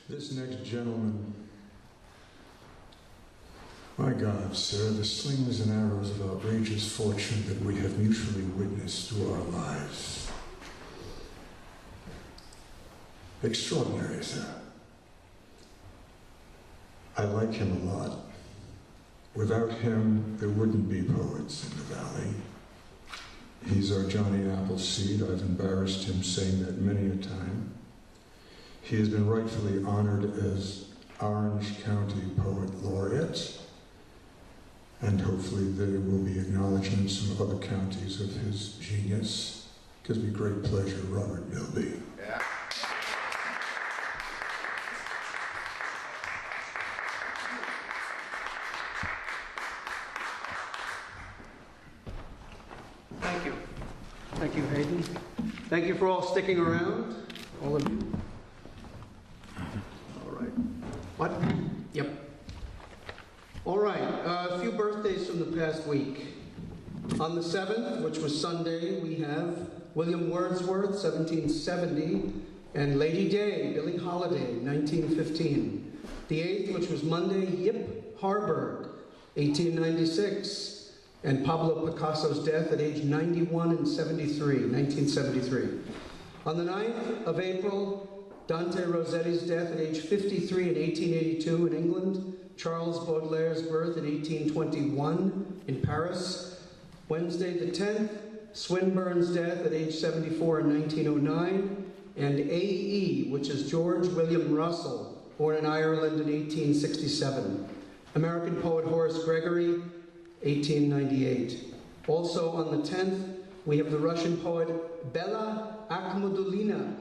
This next gentleman, my God, sir, the slings and arrows of outrageous fortune that we have mutually witnessed through our lives. Extraordinary, sir. I like him a lot. Without him, there wouldn't be Poetz in the valley. He's our Johnny Appleseed. I've embarrassed him saying that many a time. He has been rightfully honored as Orange County Poet Laureate, and hopefully there will be acknowledgments from other counties of his genius. Gives me great pleasure, Robert Milby. Yeah. Thank you. Thank you, Hayden. Thank you for all sticking around, all of you. All right. What? Yep. All right, a few birthdays from the past week. On the 7th, which was Sunday, we have William Wordsworth, 1770, and Lady Day, Billie Holiday, 1915. The 8th, which was Monday, Yip Harburg, 1896. And Pablo Picasso's death at age 91 and 1973. On the 9th of April, Dante Rossetti's death at age 53 in 1882 in England. Charles Baudelaire's birth at 1821 in Paris. Wednesday the 10th, Swinburne's death at age 74 in 1909. And A.E., which is George William Russell, born in Ireland in 1867. American poet Horace Gregory, 1898. Also on the 10th, we have the Russian poet Bela Akhmadulina,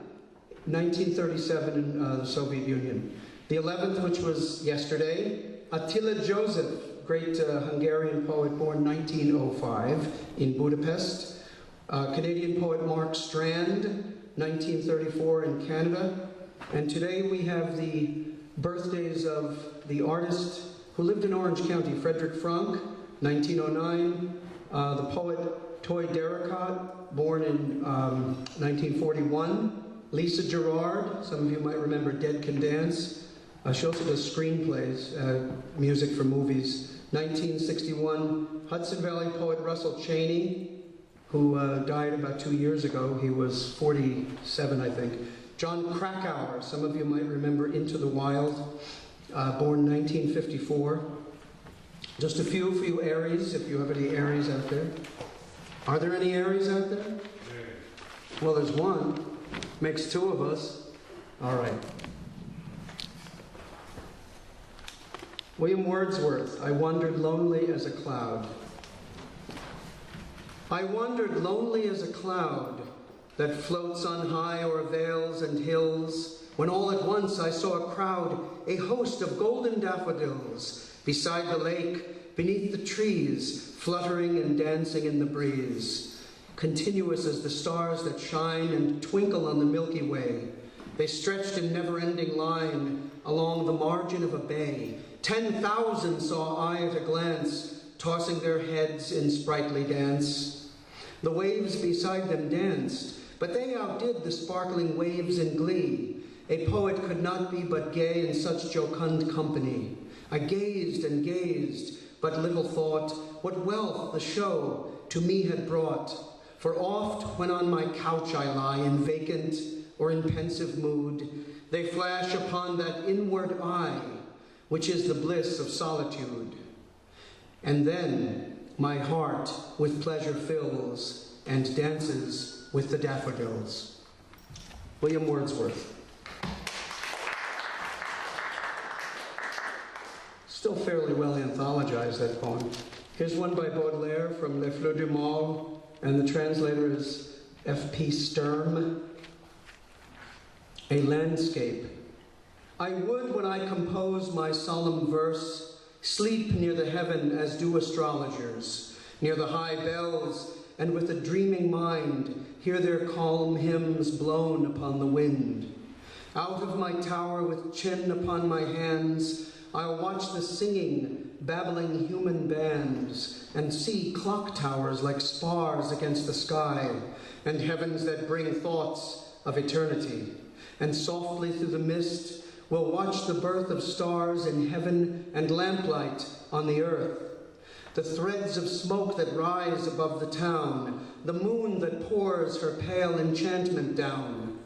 1937 in the Soviet Union. The 11th, which was yesterday, Attila Joseph, great Hungarian poet, born 1905 in Budapest. Canadian poet Mark Strand, 1934 in Canada. And today we have the birthdays of the artist who lived in Orange County, Frederick Frank, 1909. The poet Toy Derricott, born in 1941. Lisa Gerard, some of you might remember Dead Can Dance. She also does screenplays, music for movies. 1961, Hudson Valley poet Russell Cheney, who died about 2 years ago. He was 47, I think. John Krakauer, some of you might remember Into the Wild, born 1954. Just a few for you Aries, if you have any Aries out there. Are there any Aries out there? Well, there's one. Makes two of us. All right. William Wordsworth, I wandered lonely as a cloud. I wandered lonely as a cloud that floats on high o'er vales and hills, when all at once I saw a crowd, a host of golden daffodils, beside the lake, beneath the trees, fluttering and dancing in the breeze. Continuous as the stars that shine and twinkle on the Milky Way, they stretched in never-ending line along the margin of a bay. 10,000 saw I at a glance, tossing their heads in sprightly dance. The waves beside them danced, but they outdid the sparkling waves in glee. A poet could not be but gay in such jocund company. I gazed and gazed, but little thought what wealth the show to me had brought. For oft, when on my couch I lie in vacant or in pensive mood, they flash upon that inward eye, which is the bliss of solitude. And then my heart with pleasure fills and dances with the daffodils. William Wordsworth. Still fairly well anthologized, that poem. Here's one by Baudelaire from Les Fleurs du Mal, and the translator is F.P. Sturm. A landscape. I would, when I compose my solemn verse, sleep near the heaven as do astrologers, near the high bells, and with a dreaming mind, hear their calm hymns blown upon the wind. Out of my tower with chin upon my hands, I'll watch the singing, babbling human bands, and see clock towers like spars against the sky, and heavens that bring thoughts of eternity. And softly through the mist, will watch the birth of stars in heaven and lamplight on the earth. The threads of smoke that rise above the town, the moon that pours her pale enchantment down.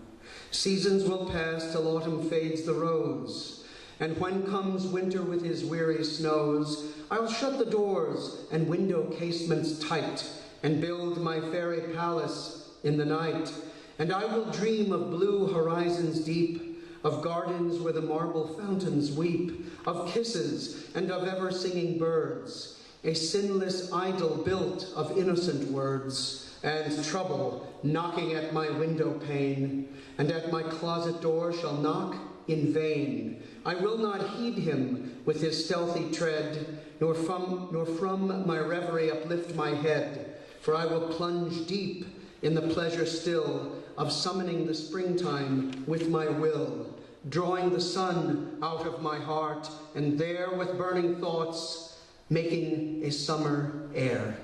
Seasons will pass till autumn fades the rose, and when comes winter with his weary snows, I'll shut the doors and window casements tight, and build my fairy palace in the night. And I will dream of blue horizons deep, of gardens where the marble fountains weep, of kisses and of ever-singing birds, a sinless idol built of innocent words, and trouble knocking at my window pane, and at my closet door shall knock in vain. I will not heed him with his stealthy tread, nor from my reverie uplift my head, for I will plunge deep in the pleasure still of summoning the springtime with my will, drawing the sun out of my heart, and there with burning thoughts making a summer air.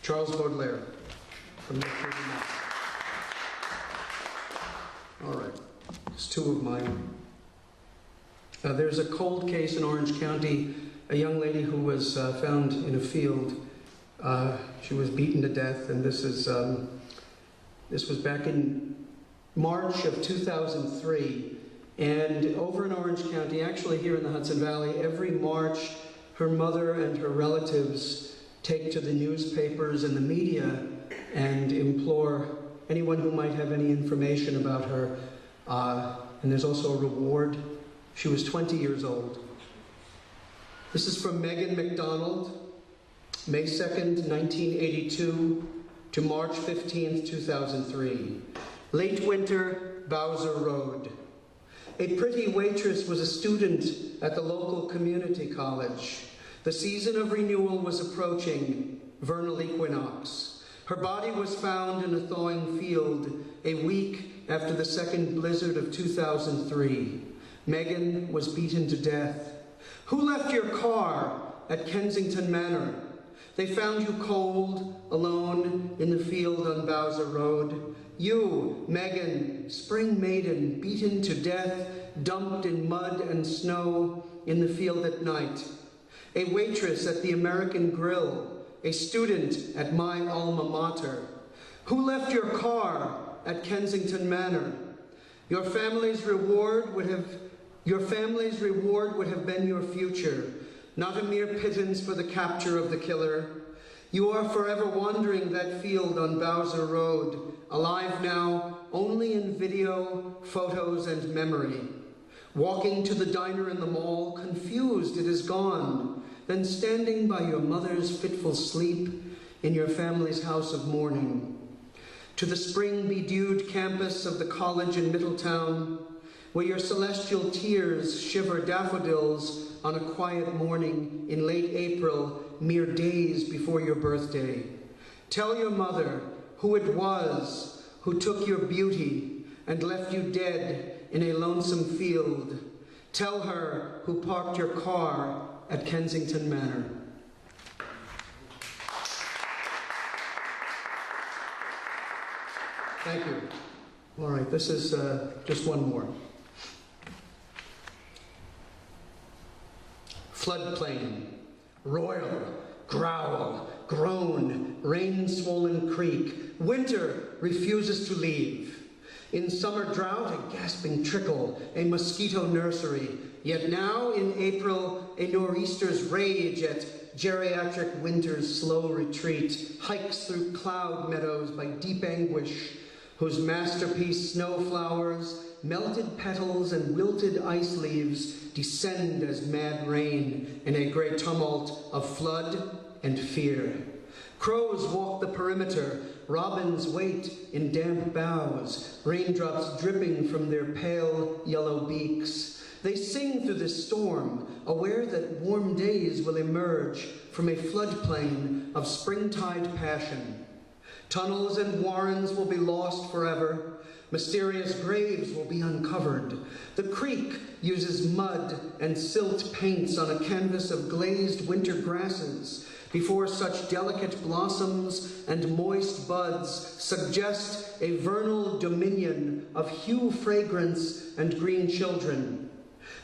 Charles Baudelaire, from the Mass. All right, it's two of mine. There's a cold case in Orange County, a young lady who was found in a field. She was beaten to death, and this was back in March of 2003. And over in Orange County, actually here in the Hudson Valley, every March, her mother and her relatives take to the newspapers and the media and implore anyone who might have any information about her. And there's also a reward. She was 20 years old. This is from Megan McDonald, May 2nd, 1982 to March 15th, 2003. Late winter, Bowser Road. A pretty waitress was a student at the local community college. The season of renewal was approaching, vernal equinox. Her body was found in a thawing field a week after the second blizzard of 2003. Megan was beaten to death. Who left your car at Kensington Manor? They found you cold, alone, in the field on Bowser Road. You, Megan, spring maiden, beaten to death, dumped in mud and snow in the field at night. A waitress at the American Grill, a student at my alma mater. Who left your car at Kensington Manor? Your family's reward would have been your future, not a mere pittance for the capture of the killer. You are forever wandering that field on Bowser Road, alive now only in video, photos, and memory. Walking to the diner in the mall, confused it is gone, then standing by your mother's fitful sleep in your family's house of mourning. To the spring-bedewed campus of the college in Middletown, where your celestial tears shiver daffodils on a quiet morning in late April, mere days before your birthday. Tell your mother who it was who took your beauty and left you dead in a lonesome field. Tell her who parked your car at Kensington Manor. Thank you. All right, this is just one more. Floodplain, royal, growl, groan, rain-swollen creek. Winter refuses to leave. In summer drought, a gasping trickle, a mosquito nursery. Yet now, in April, a nor'easter's rage at geriatric winter's slow retreat hikes through cloud meadows by deep anguish, whose masterpiece snowflowers, melted petals, and wilted ice leaves descend as mad rain in a great tumult of flood and fear. Crows walk the perimeter, robins wait in damp boughs, raindrops dripping from their pale yellow beaks. They sing through this storm, aware that warm days will emerge from a floodplain of springtide passion. Tunnels and warrens will be lost forever. Mysterious graves will be uncovered. The creek uses mud and silt paints on a canvas of glazed winter grasses before such delicate blossoms and moist buds suggest a vernal dominion of hue, fragrance, and green children.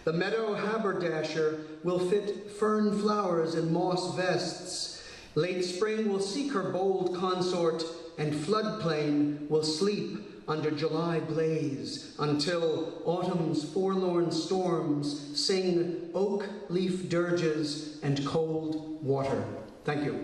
The meadow haberdasher will fit fern flowers and moss vests. Late spring will seek her bold consort, and floodplain will sleep under July blaze, until autumn's forlorn storms sing oak leaf dirges and cold water. Thank you.